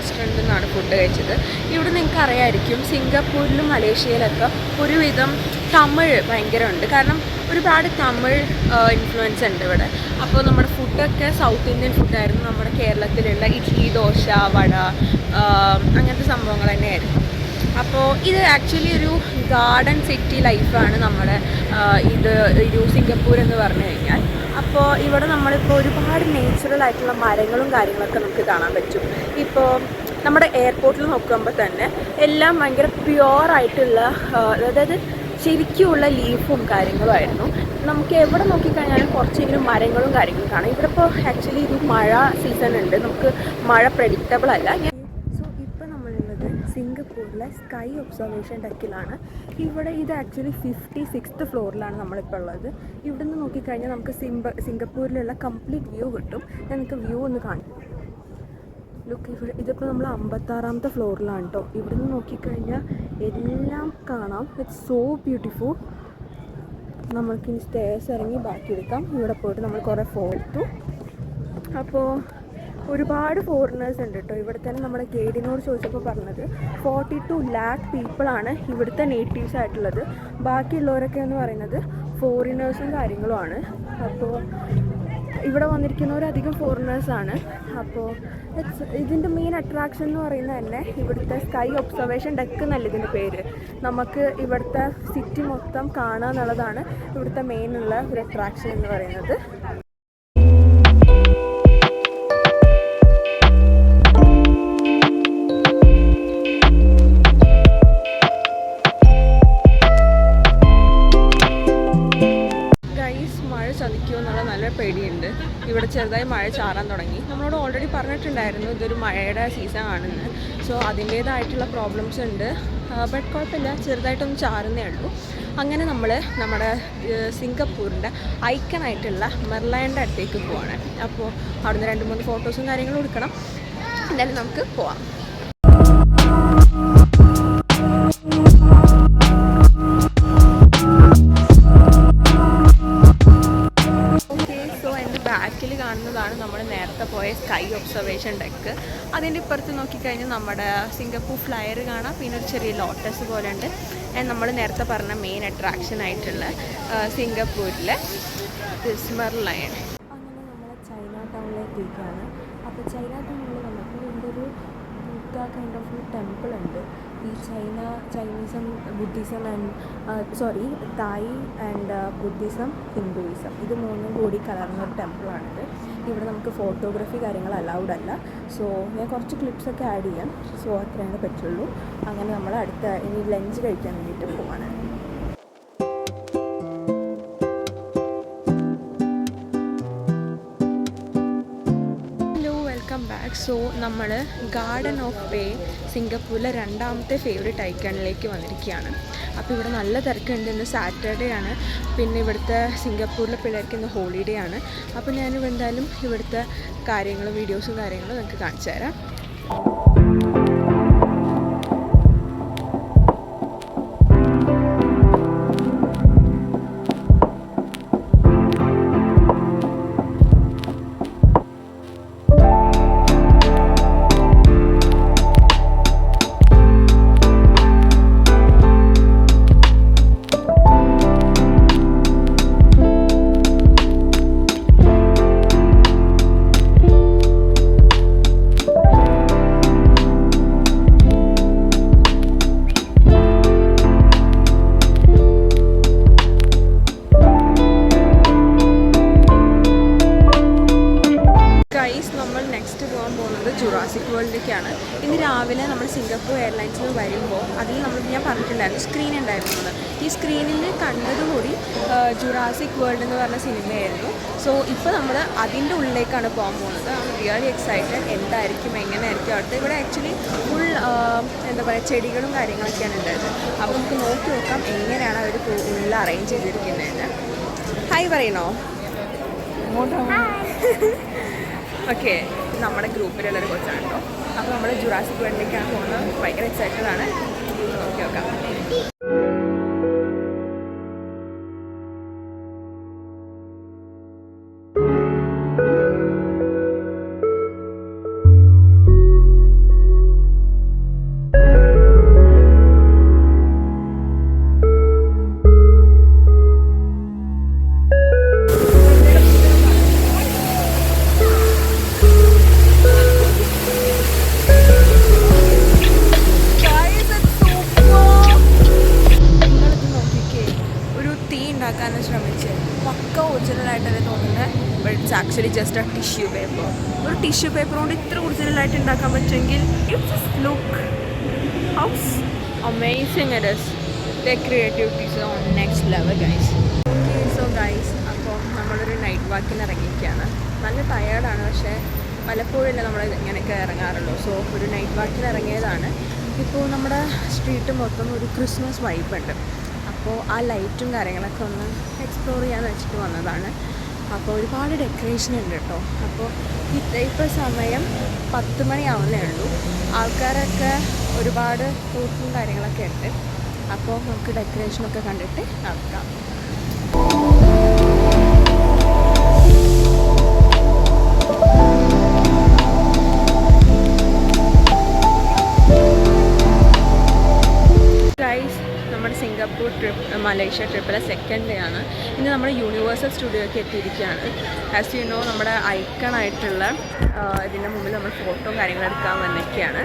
റെസ്റ്റോറൻറ്റിൽ നിന്നാണ് ഫുഡ് കഴിച്ചത്. ഇവിടെ നിങ്ങൾക്ക് അറിയാമായിരിക്കും സിംഗപ്പൂരിലും മലേഷ്യയിലൊക്കെ ഒരുവിധം തമിഴ് ഭയങ്കരമുണ്ട്. കാരണം ഒരുപാട് തമിഴ് ഇൻഫ്ലുവൻസ് ഉണ്ട് ഇവിടെ. അപ്പോൾ നമ്മുടെ ഫുഡൊക്കെ സൗത്ത് ഇന്ത്യൻ ഫുഡായിരുന്നു. നമ്മുടെ കേരളത്തിലുള്ള ഇഡ്ഡലി, ദോശ, വട അങ്ങനത്തെ സംഭവങ്ങൾ തന്നെയായിരുന്നു. അപ്പോൾ ഇത് ആക്ച്വലി ഒരു ഗാർഡൻ സിറ്റി ലൈഫാണ് നമ്മുടെ ഒരു സിംഗപ്പൂർ എന്ന് പറഞ്ഞു കഴിഞ്ഞാൽ. അപ്പോൾ ഇവിടെ നമ്മളിപ്പോൾ ഒരുപാട് നേച്ചുറൽ ആയിട്ടുള്ള മരങ്ങളും കാര്യങ്ങളൊക്കെ നമുക്ക് കാണാൻ പറ്റും. ഇപ്പോൾ നമ്മുടെ എയർപോർട്ടിൽ നോക്കുമ്പോൾ തന്നെ എല്ലാം ഭയങ്കര പ്യുവറായിട്ടുള്ള, അതായത് ശരിക്കുമുള്ള ലീഫും കാര്യങ്ങളുമായിരുന്നു. നമുക്ക് എവിടെ നോക്കിക്കഴിഞ്ഞാലും കുറച്ചെങ്കിലും മരങ്ങളും കാര്യങ്ങളും കാണാം. ഇവിടെ ഇപ്പോൾ ആക്ച്വലി ഇത് മഴ സീസൺ ഉണ്ട്, നമുക്ക് മഴ പ്രഡിക്റ്റബിൾ അല്ല. സിംഗപ്പൂരിലെ സ്കൈ ഒബ്സർവേഷൻ ഡെക്കിലാണ്. ഇവിടെ ഇത് ആക്ച്വലി 56th ഫ്ലോറിലാണ് നമ്മളിപ്പോൾ ഉള്ളത്. ഇവിടെ നിന്ന് നോക്കിക്കഴിഞ്ഞാൽ നമുക്ക് സിംഗപ്പൂരിലുള്ള കംപ്ലീറ്റ് വ്യൂ കിട്ടും. നമുക്ക് വ്യൂ ഒന്ന് കാണാം. ലുക്ക്, ഇവിടെ ഇതിപ്പോൾ നമ്മൾ 56ാമത്തെ ഫ്ലോറിലാണ് കേട്ടോ. ഇവിടെ നിന്ന് നോക്കിക്കഴിഞ്ഞാൽ എല്ലാം കാണാം. It's so beautiful. നമ്മൾക്കിനി സ്റ്റേഴ്സ് ഇറങ്ങി ബാക്കി എടുക്കാം. ഇവിടെ പോയിട്ട് നമ്മൾ കുറേ ഫോട്ടോ. അപ്പോൾ ഒരുപാട് ഫോറിനേഴ്സ് ഉണ്ട് കേട്ടോ. ഇവിടെ തന്നെ നമ്മുടെ ഗൈഡിനോട് ചോദിച്ചപ്പോൾ പറഞ്ഞത് 42 lakh പീപ്പിളാണ് ഇവിടുത്തെ നേറ്റീവ്സ് ആയിട്ടുള്ളത്. ബാക്കിയുള്ളവരൊക്കെ എന്ന് പറയുന്നത് ഫോറിനേഴ്സും കാര്യങ്ങളുമാണ്. അപ്പോൾ ഇവിടെ വന്നിരിക്കുന്നവരധികം ഫോറിനേഴ്സാണ്. അപ്പോൾ ഇതിൻ്റെ മെയിൻ അട്രാക്ഷൻ എന്ന് പറയുന്നത് തന്നെ ഇവിടുത്തെ സ്കൈ ഒബ്സർവേഷൻ ഡെക്ക് എന്നല്ല ഇതിൻ്റെ പേര്. നമുക്ക് ഇവിടുത്തെ സിറ്റി മൊത്തം കാണുക എന്നുള്ളതാണ് ഇവിടുത്തെ മെയിനുള്ള ഒരു അട്രാക്ഷൻ എന്ന് പറയുന്നത്. പേടിയുണ്ട്. ഇവിടെ ചെറുതായി മഴ ചാറാൻ തുടങ്ങി. നമ്മളോട് ഓൾറെഡി പറഞ്ഞിട്ടുണ്ടായിരുന്നു ഇതൊരു മഴയുടെ സീസൺ ആണെന്ന്. സോ അതിൻ്റേതായിട്ടുള്ള പ്രോബ്ലംസ് ഉണ്ട്. ബട്ട് കുഴപ്പമില്ല, ചെറുതായിട്ടൊന്ന് ചാറുന്നേ ഉള്ളൂ. അങ്ങനെ നമ്മൾ നമ്മുടെ സിംഗപ്പൂരിൻ്റെ ഐക്കണായിട്ടുള്ള മെർലൈൻ്റെ അടുത്തേക്ക് പോവാണ്. അപ്പോൾ അവിടുന്ന് 2-3 ഫോട്ടോസും കാര്യങ്ങളും എടുക്കണം. എന്തായാലും നമുക്ക് പോവാം. ബാക്കിൽ കാണുന്നതാണ് നമ്മൾ നേരത്തെ പോയ സ്കൈ ഒബ്സർവേഷൻ ഡെക്ക്. അതിൻ്റെ ഇപ്പുറത്ത് നോക്കിക്കഴിഞ്ഞാൽ നമ്മുടെ സിംഗപ്പൂർ ഫ്ലയർ കാണാം. പിന്നെ ഒരു ചെറിയ ലോട്ടസ് പോലെ ഉണ്ട്. നമ്മൾ നേരത്തെ പറഞ്ഞ മെയിൻ അട്രാക്ഷൻ ആയിട്ടുള്ള സിംഗപ്പൂരിലെ മെർലൈൻ. അങ്ങനെ നമ്മൾ ചൈന ടൗണിലേക്കാണ്. അപ്പോൾ ചൈന ടൗണിൽ വന്നപ്പോൾ ഇവിടെ ഒരു ബുദ്ധ കൈൻഡ് ഓഫ് ടെമ്പിൾ ഉണ്ട്. ഈ ചൈനീസം, Buddhism Thai and Buddhism, Hinduism ഇത് മൂന്നും കൂടി കലർന്നൊരു ടെമ്പിളാണിത്. ഇവിടെ നമുക്ക് ഫോട്ടോഗ്രാഫി കാര്യങ്ങൾ അലൗഡ് അല്ല. സോ ഞാൻ കുറച്ച് ക്ലിപ്സൊക്കെ ആഡ് ചെയ്യാം. സോ അത്രയാണ് പറ്റുള്ളൂ. അങ്ങനെ നമ്മൾ ഇനി ലഞ്ച് കഴിക്കാൻ വേണ്ടിയിട്ട് പോവാണ്. ബാക്ക്. സോ നമ്മൾ ഗാർഡൻ ഓഫ് ബേ സിംഗപ്പൂരിലെ 2ാമത്തെ ഫേവറേറ്റ് ഐക്കണിലേക്ക് വന്നിരിക്കുകയാണ്. അപ്പോൾ ഇവിടെ നല്ല തിരക്കുണ്ട്. ഇന്ന് സാറ്റർഡേ ആണ്. പിന്നെ ഇവിടുത്തെ സിംഗപ്പൂരിലെ പിള്ളേർക്ക് ഇന്ന് ഹോളിഡേ ആണ്. അപ്പോൾ ഞാനിവിടെ എന്തായാലും ഇവിടുത്തെ കാര്യങ്ങളും വീഡിയോസും കാര്യങ്ങളും നിങ്ങൾക്ക് കാണിച്ചു തരാം. ജുറാസിക് വേൾഡിലേക്കാണ്. ഇന്ന് രാവിലെ നമ്മൾ സിംഗപ്പൂർ എയർലൈൻസിൽ വരുമ്പോൾ അതിൽ ഞാൻ പറഞ്ഞിട്ടുണ്ടായിരുന്നു സ്ക്രീൻ ഉണ്ടായിരുന്നത്. ഈ സ്ക്രീനിൽ കണ്ടതുകൂടി ജുറാസിക് വേൾഡ് എന്ന് പറഞ്ഞ സിനിമയായിരുന്നു. സോ ഇപ്പോൾ നമ്മൾ അതിൻ്റെ ഉള്ളിലേക്കാണ് പോകാൻ പോകുന്നത്. I am really excited. എന്തായിരിക്കും, എങ്ങനെയായിരിക്കും അവിടുത്തെ. ഇവിടെ ആക്ച്വലി ഫുൾ എന്താ പറയുക ചെടികളും കാര്യങ്ങളൊക്കെയാണ് ഉണ്ടായത്. അപ്പോൾ നമുക്ക് നോക്കി നോക്കാം എങ്ങനെയാണ് അവർ ഉള്ളിൽ അറേഞ്ച് ചെയ്തിരിക്കുന്നതെന്ന്. ഹായ് പറയണോ? ഓക്കെ, നമ്മുടെ ഗ്രൂപ്പിലുള്ളൊരു കൊച്ചാണ് കേട്ടോ. അപ്പോൾ നമ്മൾ ജുറാസിക് വേൾഡിലേക്കാണ് പോകുന്നത്. ഭയങ്കര എക്സൈറ്റഡ് ആണ്. നോക്കി നോക്കാം. Just A tissue paper. ഒരു ടിഷ്യൂ പേപ്പർ കൊണ്ട് ഇത്ര ഒറിജിനലായിട്ട് ഉണ്ടാക്കാൻ പറ്റുമെങ്കിൽ it just look house amazing it is. The creativity is on next level guys. Okay so guys, അപ്പോൾ നമ്മളൊരു നൈറ്റ് വാക്കിന് ഇറങ്ങിയിരിക്കുകയാണ്. നല്ല ടയേർഡാണ്, പക്ഷേ പലപ്പോഴല്ലേ നമ്മൾ ഇങ്ങനെയൊക്കെ ഇറങ്ങാറുള്ളൂ. സോ ഒരു നൈറ്റ് വാക്കിന് ഇറങ്ങിയതാണ്. ഇപ്പോൾ നമ്മുടെ സ്ട്രീറ്റ് മൊത്തം ഒരു ക്രിസ്മസ് വൈബ് ഉണ്ട്. അപ്പോൾ ആ ലൈറ്റും കാര്യങ്ങളൊക്കെ ഒന്ന് എക്സ്പ്ലോർ ചെയ്യാമെന്ന് വെച്ചിട്ട് വന്നതാണ്. അപ്പോൾ ഒരുപാട് ഡെക്കറേഷൻ ഉണ്ട് കേട്ടോ. അപ്പോൾ ഇപ്പോൾ സമയം 10 മണിയാവുന്നേ ഉള്ളൂ. ആൾക്കാരൊക്കെ ഒരുപാട് ഫ്രൂട്ട്സും കാര്യങ്ങളൊക്കെ ഉണ്ട്. അപ്പോൾ നമുക്ക് ഡെക്കറേഷനൊക്കെ കണ്ടിട്ട് നടക്കാം. നമ്മുടെ സിംഗപ്പൂർ ട്രിപ്പ്, മലേഷ്യ ട്രിപ്പിലെ സെക്കൻഡ് ഡേ ആണ്. ഇന്ന് നമ്മൾ യൂണിവേഴ്സൽ സ്റ്റുഡിയോയ്ക്ക് എത്തിയിരിക്കുകയാണ്. ആസ് യു നോ, നമ്മുടെ ഐക്കണായിട്ടുള്ള ഇതിൻ്റെ മുമ്പിൽ നമ്മൾ ഫോട്ടോ കാര്യങ്ങൾ എടുക്കാൻ വന്നിരിക്കുകയാണ്.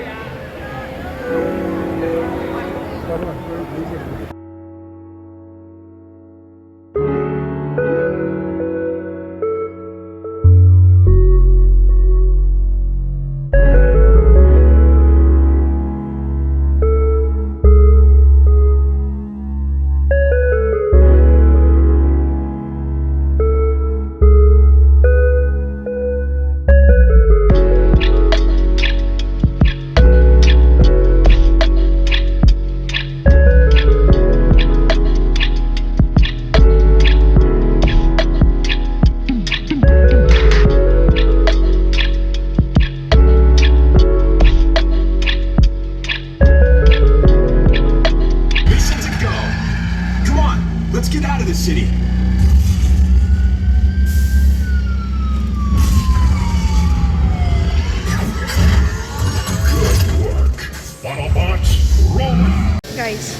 ഗൈസ്,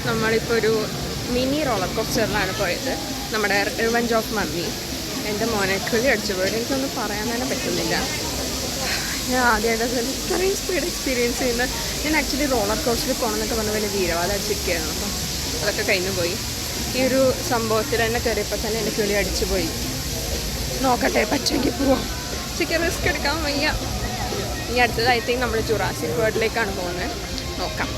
നമ്മളിപ്പോൾ ഒരു മിനി റോളർ കോസ്റ്ററിലാണ് പോയത്. നമ്മുടെ റിവഞ്ച് ഓഫ് മമ്മി. എൻ്റെ മോനെ കിളി അടിച്ചു പോയിട്ട് എനിക്കൊന്നും പറയാൻ തന്നെ പറ്റുന്നില്ല. ഞാൻ ആദ്യമായിട്ട് ഇത്രയും സ്പീഡ് എക്സ്പീരിയൻസ് ചെയ്യുന്നത്. ഞാൻ ആക്ച്വലി റോളർ കോസ്റ്ററിൽ പോകണമെന്നൊക്കെ പറഞ്ഞ വലിയ വീരവാദം അടിച്ചിരിക്കുകയായിരുന്നു. അപ്പം അതൊക്കെ കഴിഞ്ഞു പോയി. ഈ ഒരു സംഭവത്തിൽ തന്നെ കയറിയപ്പോൾ തന്നെ എൻ്റെ കിളി അടിച്ചു പോയി. നോക്കട്ടെ, പറ്റുമെങ്കിൽ പോവാം. ശരിക്കും റിസ്ക് എടുക്കാൻ വയ്യ. ഇനി അടുത്തത് ഐ തിങ്ക് നമ്മൾ ജുറാസിക് വേൾഡിലേക്കാണ് പോകുന്നത്. നോക്കാം.